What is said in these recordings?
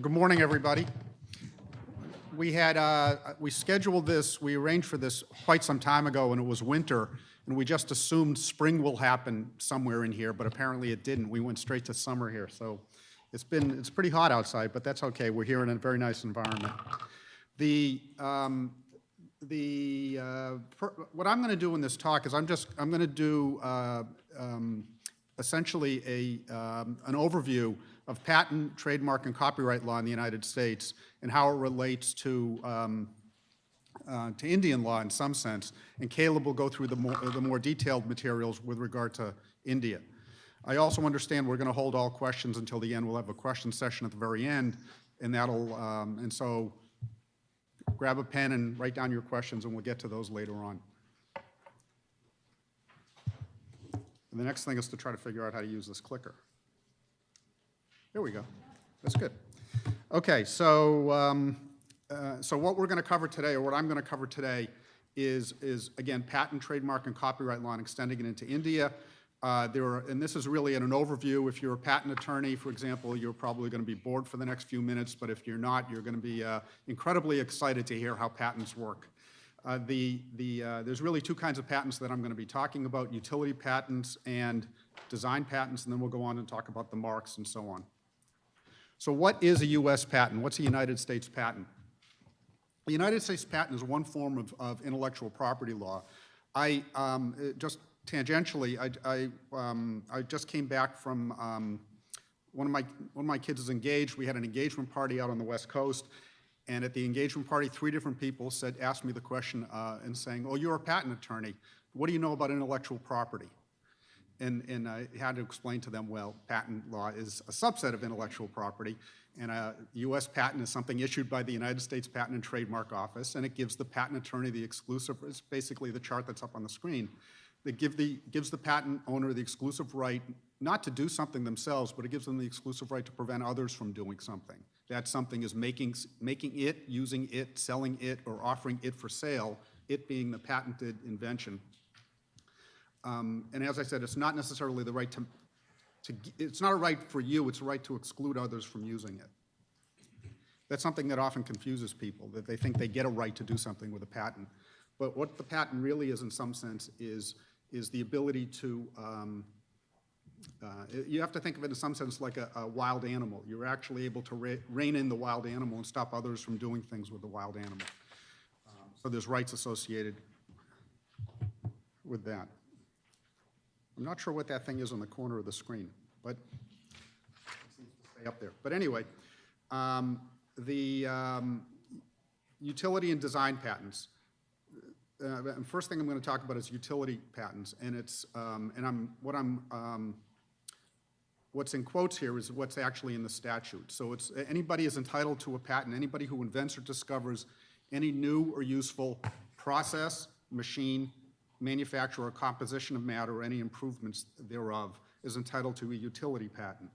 Well, good morning, everybody. We scheduled this, we arranged for this quite some time ago, and it was winter, and we just assumed spring will happen somewhere in here, but apparently it didn't. We went straight to summer here, so it's pretty hot outside, but that's okay. We're here in a very nice environment. What I'm going to do in this talk is I'm going to do essentially an overview of patent, trademark, and copyright law in the United States and how it relates to Indian law in some sense. And Caleb will go through the more detailed materials with regard to India. I also understand we're going to hold all questions until the end. We'll have a question session at the very end, and so grab a pen and write down your questions, and we'll get to those later on. And the next thing is to try to figure out how to use this clicker. There we go. That's good. Okay, so what we're going to cover today, or what I'm going to cover today, is again patent, trademark, and copyright law, and extending it into India. And this is really an overview. If you're a patent attorney, for example, you're probably going to be bored for the next few minutes, but if you're not, you're going to be incredibly excited to hear how patents work. There's really two kinds of patents that I'm going to be talking about: utility patents and design patents, and then we'll go on and talk about the marks and so on. So what is a U.S. patent? What's a United States patent? The United States patent is one form of intellectual property law. Just tangentially, I just came back from one of my kids is engaged. We had an engagement party out on the West Coast, and at the engagement party, 3 different people asked me the question and saying, "Oh, you're a patent attorney. What do you know about intellectual property?" And I had to explain to them, well, patent law is a subset of intellectual property, and a U.S. patent is something issued by the United States Patent and Trademark Office, and it gives the patent attorney the exclusive, it's basically the chart that's up on the screen, that gives the patent owner the exclusive right not to do something themselves, but it gives them the exclusive right to prevent others from doing something. That something is making it, using it, selling it, or offering it for sale, it being the patented invention. And as I said, it's not necessarily the right it's not a right for you, it's a right to exclude others from using it. That's something that often confuses people, that they think they get a right to do something with a patent. But what the patent really is, in some sense, is the ability to, you have to think of it in some sense like a wild animal. You're actually able to rein in the wild animal and stop others from doing things with the wild animal. So there's rights associated with that. I'm not sure what that thing is on the corner of the screen, but it seems to stay up there. But anyway, the utility and design patents. And first thing I'm going to talk about is utility patents, and what's in quotes here is what's actually in the statute. So it's anybody is entitled to a patent. Anybody who invents or discovers any new or useful process, machine, manufacture, or composition of matter, or any improvements thereof, is entitled to a utility patent.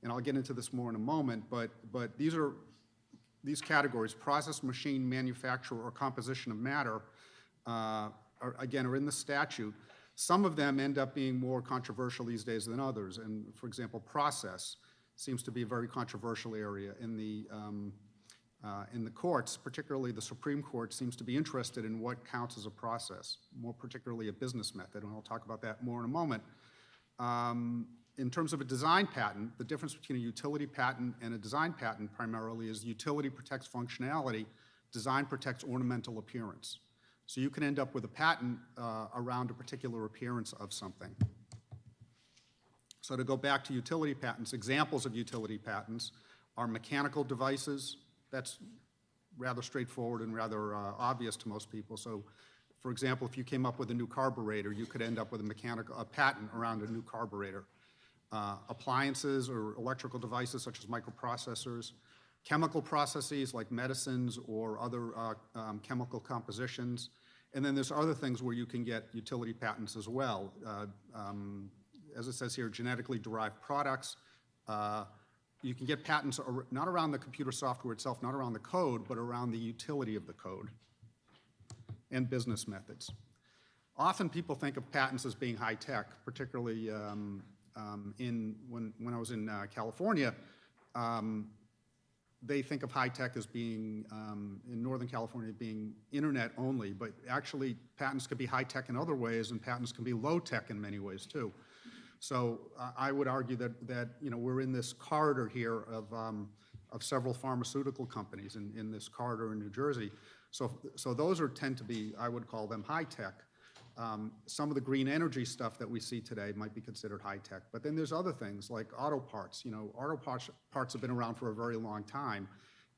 And I'll get into this more in a moment, but these categories, process, machine, manufacture, or composition of matter, are in the statute. Some of them end up being more controversial these days than others. And for example, process seems to be a very controversial area in the courts, particularly the Supreme Court seems to be interested in what counts as a process, more particularly a business method, and I'll talk about that more in a moment. In terms of a design patent, the difference between a utility patent and a design patent primarily is utility protects functionality, design protects ornamental appearance. So you can end up with a patent around a particular appearance of something. So to go back to utility patents, examples of utility patents are mechanical devices. That's rather straightforward and rather obvious to most people. So, for example, if you came up with a new carburetor, you could end up with a patent around a new carburetor. Appliances or electrical devices such as microprocessors, chemical processes like medicines or other chemical compositions, and then there's other things where you can get utility patents as well. As it says here, genetically derived products. You can get patents not around the computer software itself, not around the code, but around the utility of the code and business methods. Often people think of patents as being high tech, particularly when I was in California. they think of high tech as being, in Northern California, being internet only, but actually patents can be high tech in other ways, and patents can be low tech in many ways too. So I would argue that we're in this corridor here of several pharmaceutical companies in this corridor in New Jersey. So those tend to be, I would call them high tech. Some of the green energy stuff that we see today might be considered high tech, but then there's other things like auto parts. Auto parts have been around for a very long time,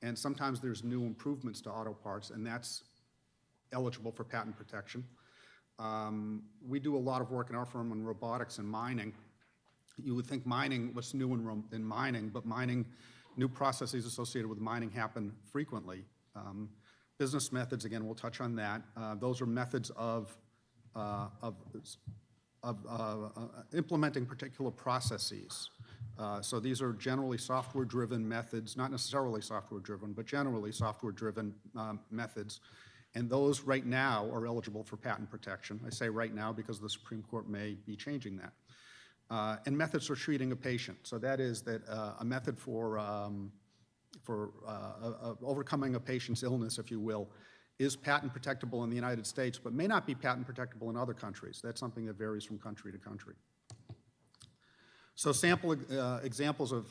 and sometimes there's new improvements to auto parts, and that's eligible for patent protection. We do a lot of work in our firm on robotics and mining. You would think mining, what's new in mining, but new processes associated with mining happen frequently. Business methods, again, we'll touch on that. Those are methods of implementing particular processes. So these are generally software-driven methods, not necessarily software-driven, but generally software-driven methods. And those right now are eligible for patent protection. I say right now because the Supreme Court may be changing that. And methods for treating a patient. So that is that a method for overcoming a patient's illness, if you will, is patent protectable in the United States, but may not be patent protectable in other countries. That's something that varies from country to country. So sample examples of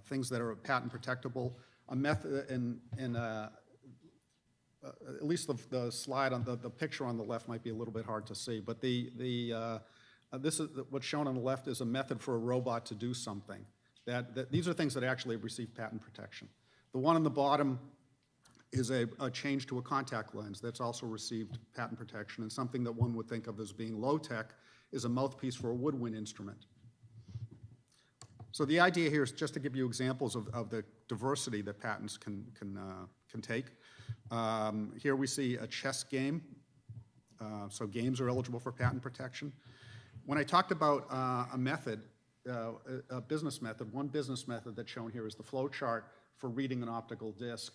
things that are patent protectable. A method at least the slide on the picture on the left might be a little bit hard to see, but this is what's shown on the left is a method for a robot to do something. These are things that actually receive patent protection. The one on the bottom is a change to a contact lens that's also received patent protection, and something that one would think of as being low tech is a mouthpiece for a woodwind instrument. So the idea here is just to give you examples of the diversity that patents can take. Here we see a chess game. So games are eligible for patent protection. When I talked about a method, a business method, one business method that's shown here is the flow chart for reading an optical disc.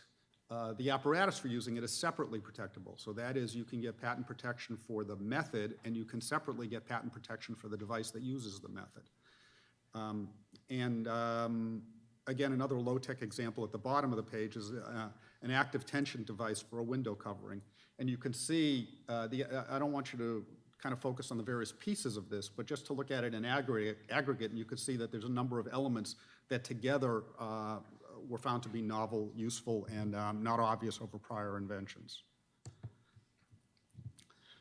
The apparatus for using it is separately protectable. So that is, you can get patent protection for the method, and you can separately get patent protection for the device that uses the method. Again, another low-tech example at the bottom of the page is an active tension device for a window covering. And you can see, I don't want you to kind of focus on the various pieces of this, but just to look at it in aggregate, and you can see that there's a number of elements that together were found to be novel, useful, and not obvious over prior inventions.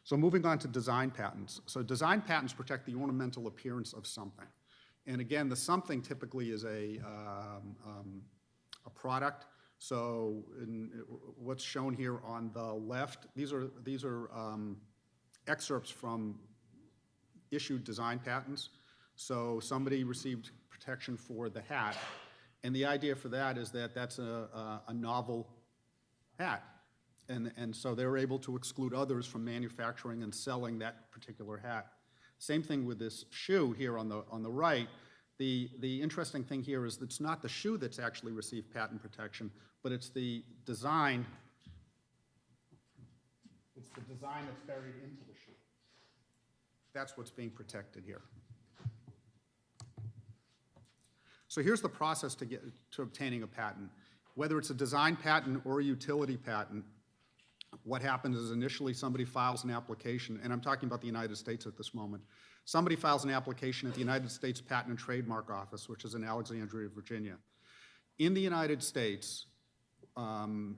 So moving on to design patents. So design patents protect the ornamental appearance of something. And again, the something typically is a product. So what's shown here on the left, these are excerpts from issued design patents. So somebody received protection for the hat, and the idea for that is that that's a novel hat. And so they're able to exclude others from manufacturing and selling that particular hat. Same thing with this shoe here on the right. The interesting thing here is that it's not the shoe that's actually received patent protection, but it's the design. It's the design that's buried into the shoe. That's what's being protected here. So here's the process to obtaining a patent. Whether it's a design patent or a utility patent, what happens is initially somebody files an application, and I'm talking about the United States at this moment. Somebody files an application at the United States Patent and Trademark Office, which is in Alexandria, Virginia. In the United States,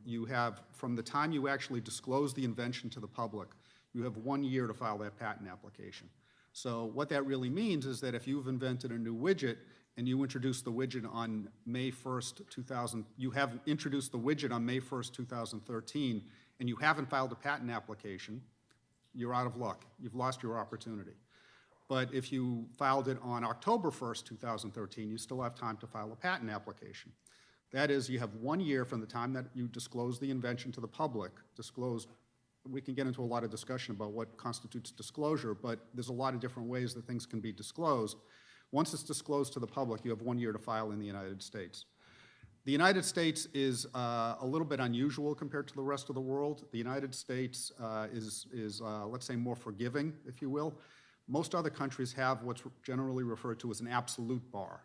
you have, from the time you actually disclose the invention to the public, you have 1 year to file that patent application. So what that really means is that if you've invented a new widget and you introduce the widget on May 1st, you have introduced the widget on May 1st, 2013, and you haven't filed a patent application, you're out of luck. You've lost your opportunity. But if you filed it on October 1st, 2013, you still have time to file a patent application. That is, you have 1 year from the time that you disclose the invention to the public. We can get into a lot of discussion about what constitutes disclosure, but there's a lot of different ways that things can be disclosed. Once it's disclosed to the public, you have 1 year to file in the United States. The United States is a little bit unusual compared to the rest of the world. The United States is let's say, more forgiving, if you will. Most other countries have what's generally referred to as an absolute bar.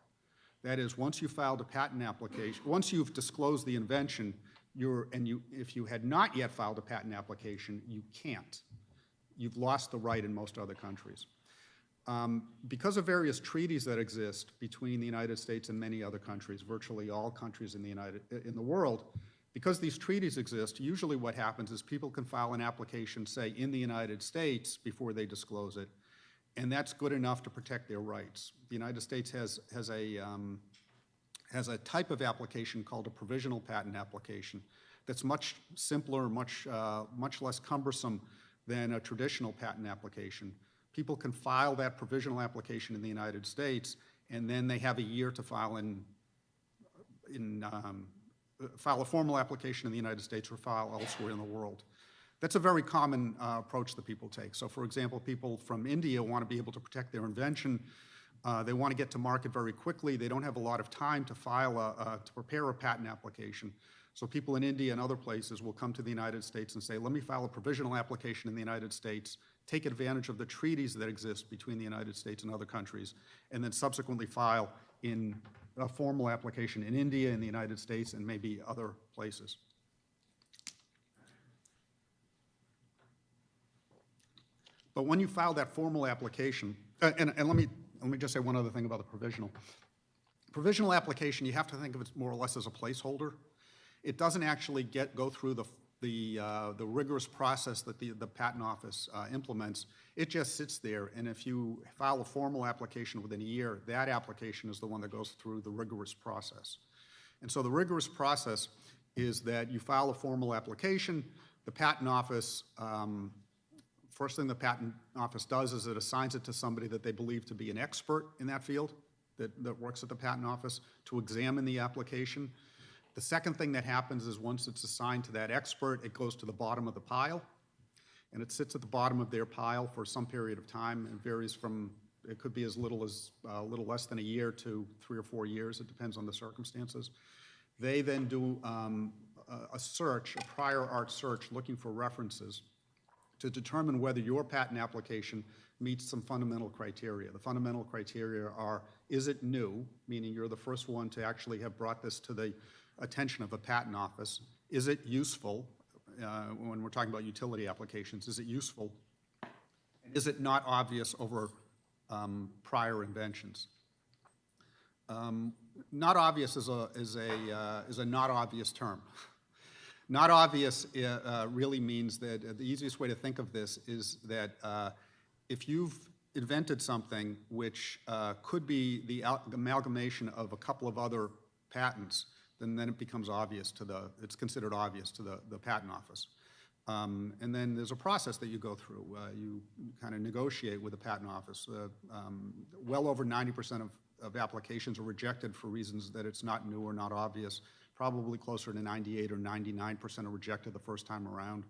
That is, once you filed a patent application, once you've disclosed the invention, if you had not yet filed a patent application, you can't. You've lost the right in most other countries. Because of various treaties that exist between the United States and many other countries, virtually all countries in the world, because these treaties exist, usually what happens is people can file an application, say, in the United States before they disclose it, and that's good enough to protect their rights. The United States has a type of application called a provisional patent application that's much simpler, much less cumbersome than a traditional patent application. People can file that provisional application in the United States, and then they have a year to file file a formal application in the United States or file elsewhere in the world. That's a very common approach that people take. So for example, people from India want to be able to protect their invention. They want to get to market very quickly. They don't have a lot of time to to prepare a patent application. So people in India and other places will come to the United States and say, let me file a provisional application in the United States, take advantage of the treaties that exist between the United States and other countries, and then subsequently file in a formal application in India, in the United States, and maybe other places. But when you file that formal application, and let me just say one other thing about the provisional. Provisional application, you have to think of it more or less as a placeholder. It doesn't actually go through the rigorous process that the Patent Office implements. It just sits there, and if you file a formal application within a year, that application is the one that goes through the rigorous process. And so the rigorous process is that you file a formal application, the Patent Office, first thing the Patent Office does is it assigns it to somebody that they believe to be an expert in that field, that works at the Patent Office, to examine the application. The second thing that happens is once it's assigned to that expert, it goes to the bottom of the pile, and it sits at the bottom of their pile for some period of time. It varies from, it could be as little as a little less than a year to 3 or 4 years. It depends on the circumstances. They then do a search, a prior art search, looking for references to determine whether your patent application meets some fundamental criteria. The fundamental criteria are, is it new, meaning you're the first one to actually have brought this to the attention of a patent office? Is it useful? When we're talking about utility applications, is it useful? Is it not obvious over prior inventions? Not obvious is a not obvious term. Not obvious really means that the easiest way to think of this is that if you've invented something which could be the amalgamation of a couple of other patents, then it becomes obvious it's considered obvious to the Patent Office. And then there's a process that you go through. You kind of negotiate with the Patent Office. Well over 90% of applications are rejected for reasons that it's not new or not obvious. Probably closer to 98 or 99% are rejected the first time around.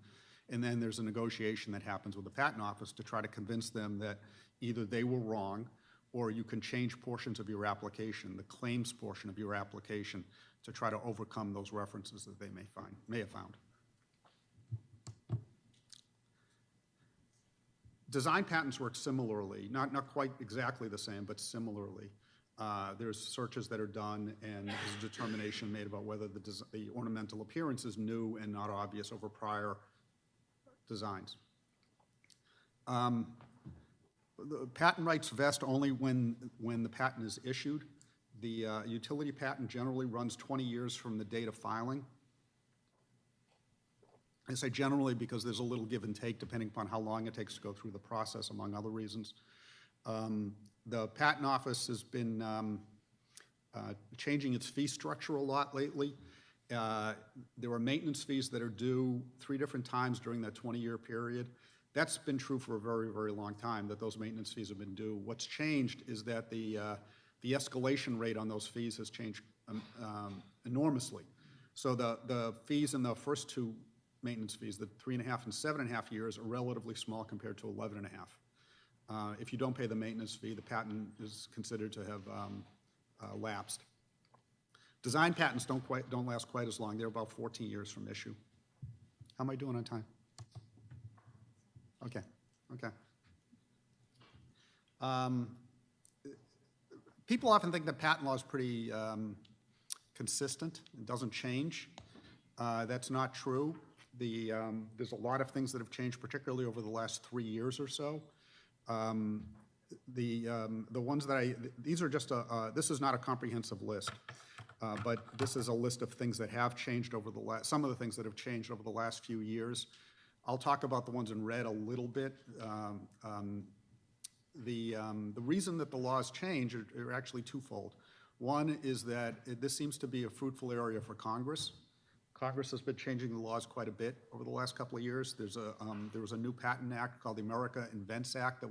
And then there's a negotiation that happens with the Patent Office to try to convince them that either they were wrong or you can change portions of your application, the claims portion of your application, to try to overcome those references that they may have found. Design patents work similarly, not quite exactly the same, but similarly. There's searches that are done, and there's a determination made about whether the ornamental appearance is new and not obvious over prior designs. The patent rights vest only when the patent is issued. The utility patent generally runs 20 years from the date of filing. I say generally because there's a little give and take depending upon how long it takes to go through the process, among other reasons. The Patent Office has been changing its fee structure a lot lately. There are maintenance fees that are due 3 different times during that 20-year period. That's been true for a very, very long time, that those maintenance fees have been due. What's changed is that the escalation rate on those fees has changed enormously. So the fees in the first 2 maintenance fees, the 3.5 and 7.5 years, are relatively small compared to 11.5. If you don't pay the maintenance fee, the patent is considered to have lapsed. Design patents don't last quite as long. They're about 14 years from issue. How am I doing on time? Okay. People often think that patent law is pretty consistent. It doesn't change. That's not true. There's a lot of things that have changed, particularly over the last 3 years or so. The ones that these are just this is not a comprehensive list, but this is a list of things that have changed over the last, some of the things that have changed over the last few years. I'll talk about the ones in red a little bit. The reason that the laws change are actually twofold. One is that this seems to be a fruitful area for Congress. Congress has been changing the laws quite a bit over the last couple of years. There was a new patent act called the America Invents Act that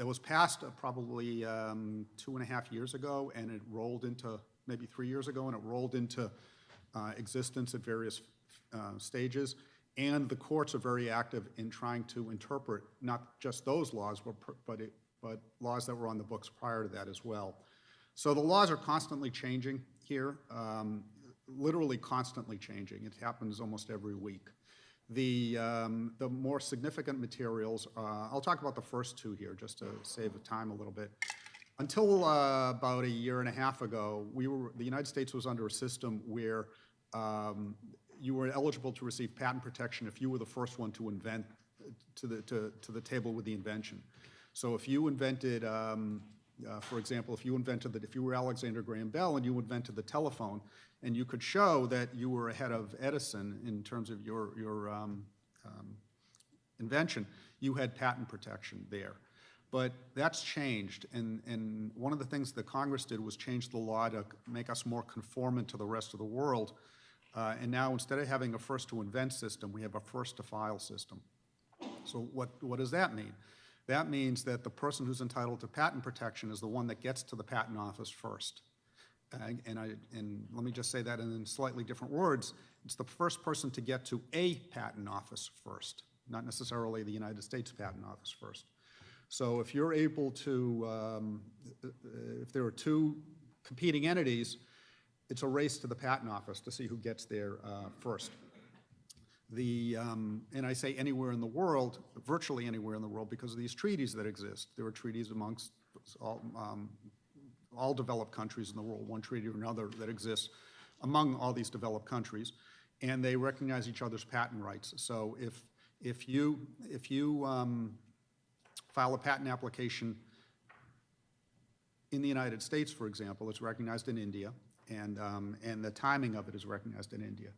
was passed probably 2.5 years ago, and it rolled into, maybe 3 years ago, and it rolled into existence at various stages. And the courts are very active in trying to interpret not just those laws, but laws that were on the books prior to that as well. So the laws are constantly changing here, literally constantly changing. It happens almost every week. The more significant materials, I'll talk about the first two here just to save the time a little bit. Until about 1.5 years ago, the United States was under a system where you were eligible to receive patent protection if you were the first one to invent to the table with the invention. So if you invented, for example, if you were Alexander Graham Bell and you invented the telephone, and you could show that you were ahead of Edison in terms of your invention, you had patent protection there. But that's changed, and one of the things that Congress did was change the law to make us more conformant to the rest of the world. And now, instead of having a first-to-invent system, we have a first-to-file system. So what does that mean? That means that the person who's entitled to patent protection is the one that gets to the patent office first. And let me just say that in slightly different words. It's the first person to get to a patent office first, not necessarily the United States Patent Office first. So if you're able to, if there are two competing entities, it's a race to the patent office to see who gets there first. And I say anywhere in the world, virtually anywhere in the world, because of these treaties that exist. There are treaties amongst all developed countries in the world, one treaty or another that exists among all these developed countries, and they recognize each other's patent rights. So if you file a patent application in the United States, for example, it's recognized in India, and the timing of it is recognized in India.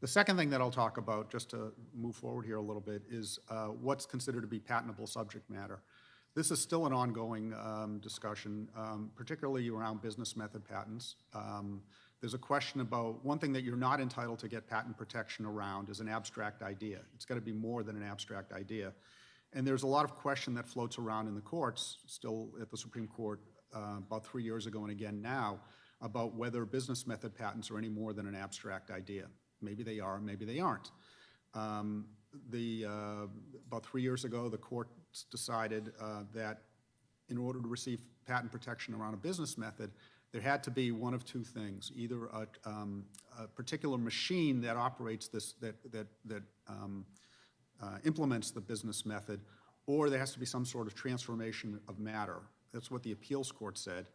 The second thing that I'll talk about, just to move forward here a little bit, is what's considered to be patentable subject matter. This is still an ongoing discussion, particularly around business method patents. There's a question about, one thing that you're not entitled to get patent protection around is an abstract idea. It's got to be more than an abstract idea. And there's a lot of question that floats around in the courts, still at the Supreme Court about 3 years ago and again now, about whether business method patents are any more than an abstract idea. Maybe they are, maybe they aren't. About 3 years ago, the courts decided that in order to receive patent protection around a business method, there had to be one of two things: either a particular machine that operates this, that implements the business method, or there has to be some sort of transformation of matter. That's what the appeals court said.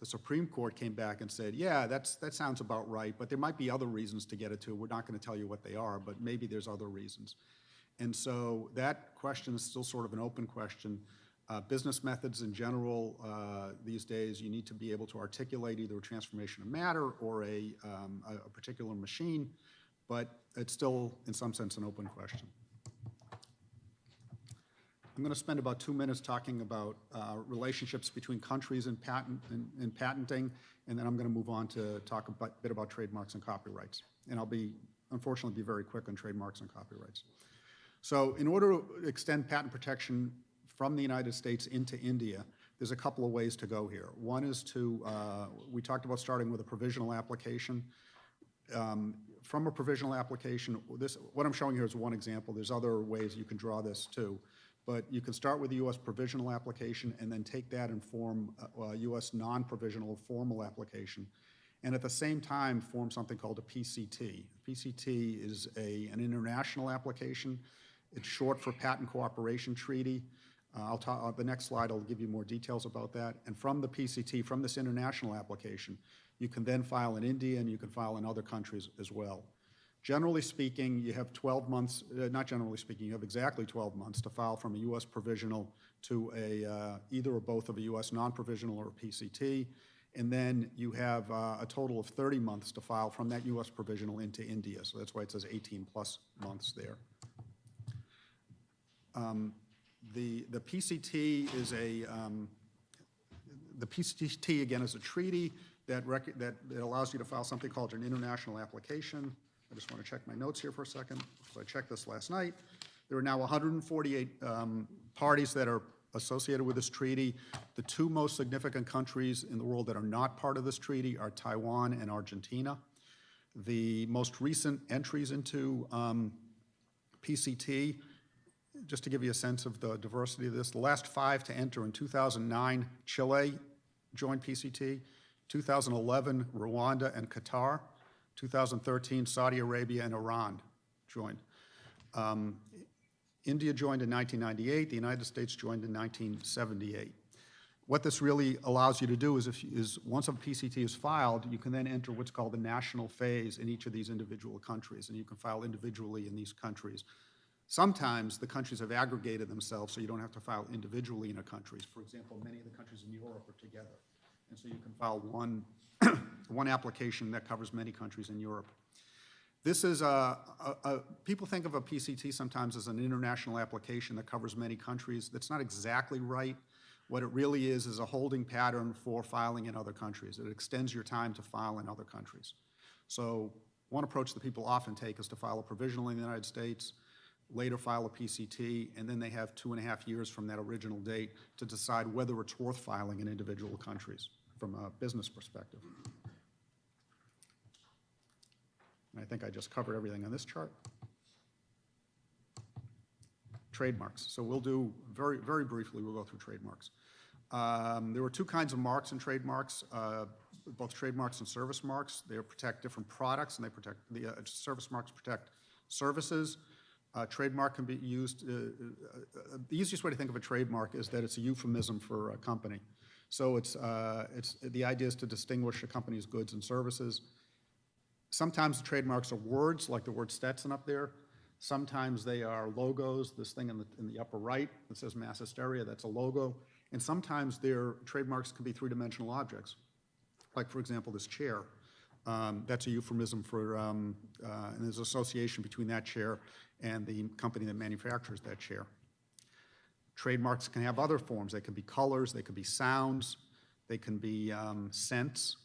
The Supreme Court came back and said, yeah, that sounds about right, but there might be other reasons to get it to. We're not going to tell you what they are, but maybe there's other reasons. And so that question is still sort of an open question. Business methods in general, these days, you need to be able to articulate either a transformation of matter or a particular machine, but it's still, in some sense, an open question. I'm going to spend about 2 minutes talking about relationships between countries in patenting, and then I'm going to move on to talk a bit about trademarks and copyrights. And I'll unfortunately, be very quick on trademarks and copyrights. So in order to extend patent protection from the United States into India, there's a couple of ways to go here. One is we talked about starting with a provisional application. From a provisional application, what I'm showing here is one example. There's other ways you can draw this too. But you can start with the U.S. provisional application and then take that and form a U.S. non-provisional formal application. And at the same time, form something called a PCT. PCT is an international application. It's short for Patent Cooperation Treaty. The next slide will give you more details about that. And from the PCT, from this international application, you can then file in India and you can file in other countries as well. Generally speaking, you have 12 months, not generally speaking, you have exactly 12 months to file from a U.S. provisional to either or both of a U.S. non-provisional or a PCT. And then you have a total of 30 months to file from that U.S. provisional into India. So that's why it says 18 plus months there. The PCT is the PCT again is a treaty that allows you to file something called an international application. I just want to check my notes here for a second, because I checked this last night. There are now 148 parties that are associated with this treaty. The two most significant countries in the world that are not part of this treaty are Taiwan and Argentina. The most recent entries into PCT, just to give you a sense of the diversity of this, the last 5 to enter in 2009, Chile joined PCT, 2011, Rwanda and Qatar, 2013, Saudi Arabia and Iran joined. India joined in 1998, the United States joined in 1978. What this really allows you to do is once a PCT is filed, you can then enter what's called the national phase in each of these individual countries, and you can file individually in these countries. Sometimes the countries have aggregated themselves so you don't have to file individually in a country. For example, many of the countries in Europe are together, and so you can file one application that covers many countries in Europe. This is people think of a PCT sometimes as an international application that covers many countries. That's not exactly right. What it really is a holding pattern for filing in other countries. It extends your time to file in other countries. So one approach that people often take is to file a provisional in the United States, later file a PCT, and then they have 2.5 years from that original date to decide whether it's worth filing in individual countries from a business perspective. And I think I just covered everything on this chart. Trademarks. So we'll do, very, very briefly, we'll go through trademarks. There were two kinds of marks in trademarks, both trademarks and service marks. They protect different products, and they protect, the service marks protect services. Trademark can be used, the easiest way to think of a trademark is that it's a euphemism for a company. So the idea is to distinguish a company's goods and services. Sometimes the trademarks are words, like the word Stetson up there. Sometimes they are logos, this thing in the upper right that says Mass Hysteria, that's a logo. And sometimes their trademarks can be three-dimensional objects. Like, for example, this chair. That's a euphemism for, and there's association between that chair and the company that manufactures that chair. Trademarks can have other forms. They can be colors, they can be sounds, they can be scents.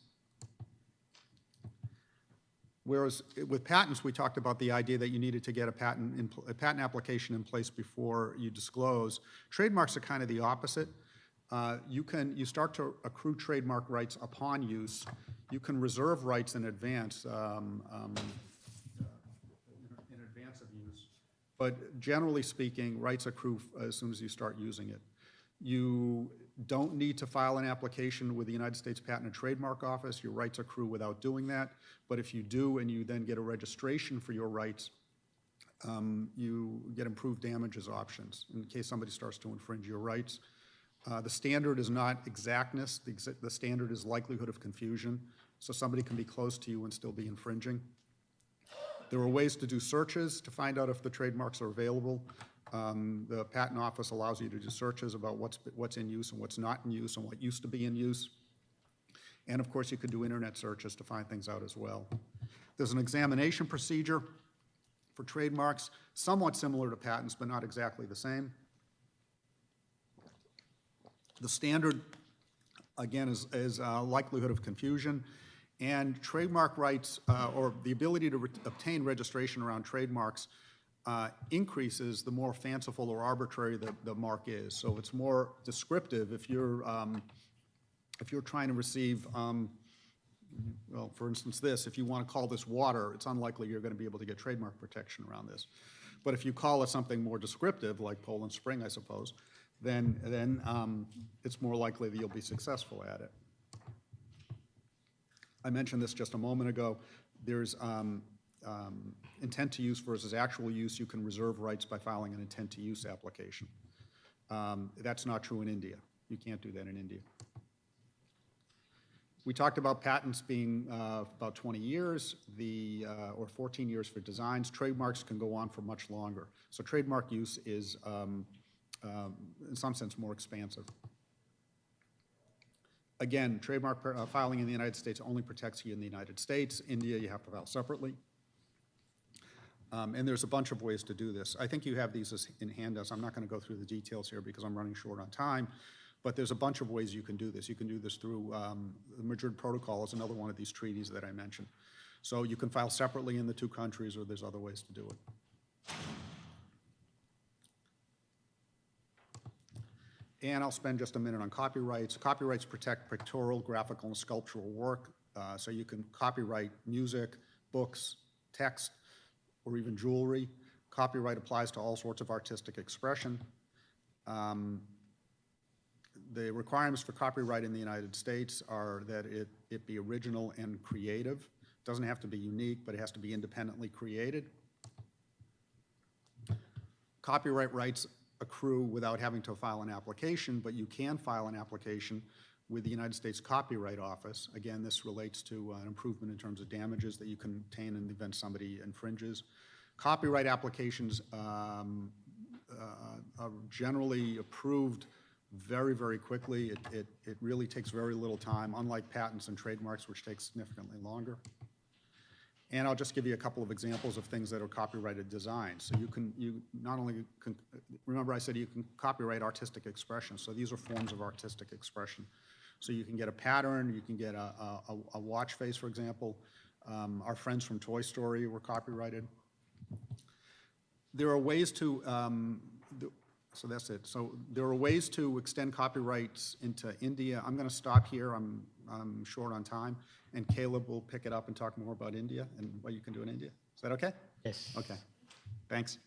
Whereas with patents, we talked about the idea that you needed to get a patent application in place before you disclose. Trademarks are kind of the opposite. You start to accrue trademark rights upon use. You can reserve rights in advance of use. But generally speaking, rights accrue as soon as you start using it. You don't need to file an application with the United States Patent and Trademark Office. Your rights accrue without doing that. But if you do and you then get a registration for your rights, you get improved damages options in case somebody starts to infringe your rights. The standard is not exactness. The standard is likelihood of confusion. So somebody can be close to you and still be infringing. There are ways to do searches to find out if the trademarks are available. The Patent Office allows you to do searches about what's in use and what's not in use and what used to be in use. And of course, you could do internet searches to find things out as well. There's an examination procedure for trademarks, somewhat similar to patents, but not exactly the same. The standard, again, is likelihood of confusion. And trademark rights, or the ability to obtain registration around trademarks, increases the more fanciful or arbitrary the mark is. So it's more descriptive if you're trying to receive, well, for instance, this, if you want to call this water, it's unlikely you're going to be able to get trademark protection around this. But if you call it something more descriptive, like Poland Spring, I suppose, then it's more likely that you'll be successful at it. I mentioned this just a moment ago. There's intent to use versus actual use. You can reserve rights by filing an intent to use application. That's not true in India. You can't do that in India. We talked about patents being about 20 years, or 14 years for designs. Trademarks can go on for much longer. So trademark use is, in some sense, more expansive. Again, trademark filing in the United States only protects you in the United States. India, you have to file separately. And there's a bunch of ways to do this. I think you have these in handouts. I'm not going to go through the details here because I'm running short on time. But there's a bunch of ways you can do this. You can do this through the Madrid Protocol is another one of these treaties that I mentioned. So you can file separately in the two countries, or there's other ways to do it. And I'll spend just a minute on copyrights. Copyrights protect pictorial, graphical, and sculptural work. So you can copyright music, books, text, or even jewelry. Copyright applies to all sorts of artistic expression. The requirements for copyright in the United States are that it be original and creative. It doesn't have to be unique, but it has to be independently created. Copyright rights accrue without having to file an application, but you can file an application with the United States Copyright Office. Again, this relates to an improvement in terms of damages that you can obtain in the event somebody infringes. Copyright applications are generally approved very, very quickly. It really takes very little time, unlike patents and trademarks, which take significantly longer. And I'll just give you a couple of examples of things that are copyrighted designs. So you not only can, remember I said you can copyright artistic expression, so these are forms of artistic expression. So you can get a pattern, you can get a watch face, for example. Our friends from Toy Story were copyrighted. There are ways to, so that's it. So there are ways to extend copyrights into India. I'm going to stop here. I'm short on time. And Caleb will pick it up and talk more about India and what you can do in India. Is that okay? Yes. Okay. Thanks.